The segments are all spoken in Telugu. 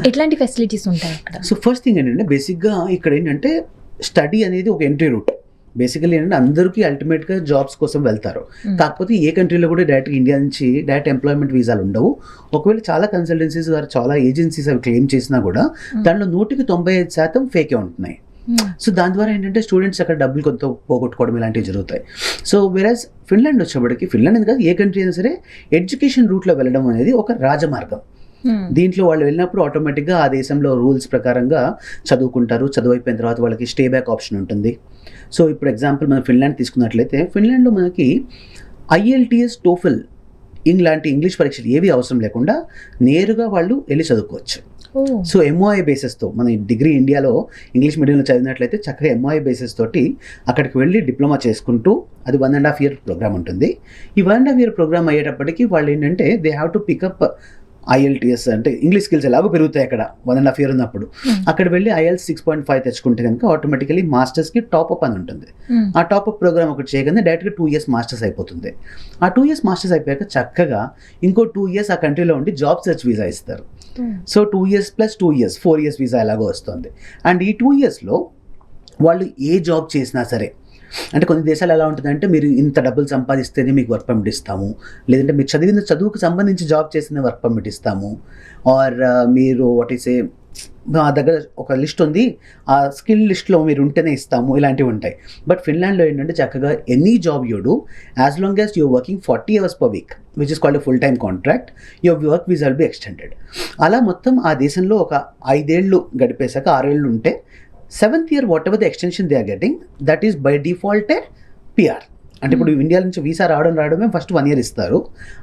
ఎట్లాంటి ఫెసిలిటీస్ ఉంటాయి అక్కడ? సో ఫస్ట్ థింగ్ ఏంటంటే బేసిక్గా ఇక్కడ ఏంటంటే స్టడీ అనేది ఒక ఎంట్రీ రూట్. బేసికలీ ఏంటంటే అందరికీ అల్టిమేట్గా జాబ్స్ కోసం వెళ్తారు. కాకపోతే ఏ కంట్రీలో కూడా డైరెక్ట్ ఇండియా నుంచి డైరెక్ట్ ఎంప్లాయ్మెంట్ వీసాలు ఉండవు. ఒకవేళ చాలా కన్సల్టెన్సీస్ గారు చాలా ఏజెన్సీస్ అవి క్లెయిమ్ చేసినా కూడా దాంట్లో 95% ఫేకే ఉంటున్నాయి. సో దాని ద్వారా ఏంటంటే స్టూడెంట్స్ అక్కడ డబ్బులు కొంత పోగొట్టుకోవడం ఇలాంటివి జరుగుతాయి. సో వెరాజ్ ఫిన్లాండ్ వచ్చేప్పటికి, ఫిన్లాండ్ ఎందుకు ఏ కంట్రీ అయినా సరే ఎడ్యుకేషన్ రూట్లో వెళ్ళడం అనేది ఒక రాజమార్గం. దీంట్లో వాళ్ళు వెళ్ళినప్పుడు ఆటోమేటిక్గా ఆ దేశంలో రూల్స్ ప్రకారంగా చదువుకుంటారు. చదువు అయిపోయిన తర్వాత వాళ్ళకి స్టే బ్యాక్ ఆప్షన్ ఉంటుంది. సో ఇప్పుడు ఎగ్జాంపుల్ మనం ఫిన్లాండ్ తీసుకున్నట్లయితే ఫిన్లాండ్లో మనకి IELTS, TOEFL ఇలాంటి ఇంగ్లీష్ పరీక్షలు ఏవి అవసరం లేకుండా నేరుగా వాళ్ళు వెళ్ళి చదువుకోవచ్చు. సో MOI బేసిస్తో మన డిగ్రీ ఇండియాలో ఇంగ్లీష్ మీడియంలో చదివినట్లయితే చక్కగా MOI బేసిస్ తోటి అక్కడికి వెళ్ళి డిప్లొమా చేసుకుంటూ అది 1.5 year ప్రోగ్రామ్ ఉంటుంది. ఈ 1.5 year ప్రోగ్రామ్ అయ్యేటప్పటికి వాళ్ళు ఏంటంటే they have to pick up IELTS అంటే ఇంగ్లీష్ స్కిల్స్ ఎలాగో పెరుగుతాయి అక్కడ 1.5 year ఉన్నప్పుడు. అక్కడ వెళ్ళి IELTS 6.5 తెచ్చుకుంటే కనుక ఆటోమేటికలీ మాస్టర్స్కి టాప్అప్ అని ఉంటుంది. ఆ టాప్అప్ ప్రోగ్రామ్ ఒకటి చేయగానే డైరెక్ట్గా 2 years మాస్టర్స్ అయిపోతుంది. ఆ 2 years మాస్టర్స్ అయిపోయాక చక్కగా ఇంకో 2 years ఆ కంట్రీలో ఉండి జాబ్ సెర్చ్ వీసా ఇస్తారు. So 2 years + 2 years 4 years visa ఎలాగో వస్తుంది. అండ్ ఈ 2 yearsలో వాళ్ళు ఏ జాబ్ చేసినా సరే, అంటే కొన్ని దేశాలు ఎలా ఉంటుందంటే మీరు ఇంత డబ్బులు సంపాదిస్తేనే మీకు వర్క్ పర్మిట్ ఇస్తాము, లేదంటే మీరు చదివిన చదువుకు సంబంధించి జాబ్ చేసిన వర్క్ పర్మిట్ ఇస్తాము, ఆర్ మీరు వాట్ ఈస్ ఏ మా దగ్గర ఒక లిస్ట్ ఉంది, ఆ స్కిల్ లిస్ట్లో మీరు ఉంటేనే ఇస్తాము, ఇలాంటివి ఉంటాయి. బట్ ఫిన్లాండ్లో ఏంటంటే చక్కగా any job you do as long as your working 40 hours per week which is called full time contract, your work visa will be extended. అలా మొత్తం ఆ దేశంలో ఒక 5 ఏళ్ళు గడిపేశాక 6 ఏళ్ళు ఉంటే 7th year whatever the extension they are getting that is by default PR. అంటే ఇప్పుడు ఇండియా నుంచి వీసా రావడమే ఫస్ట్ 1 year ఇస్తారు.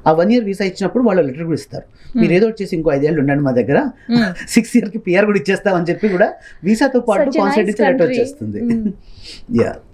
ఆ 1 year వీసా ఇచ్చినప్పుడు వాళ్ళు లెటర్ కూడా ఇస్తారు, మీరు ఏదో వచ్చేసి ఇంకో 5 ఏళ్ళు ఉండండి మా దగ్గర, 6 yearకి PR కూడా ఇచ్చేస్తామని చెప్పి కూడా వీసాతో పాటు కాన్సెంట్ ఇచ్చి లెటర్ వచ్చేస్తుంది. యా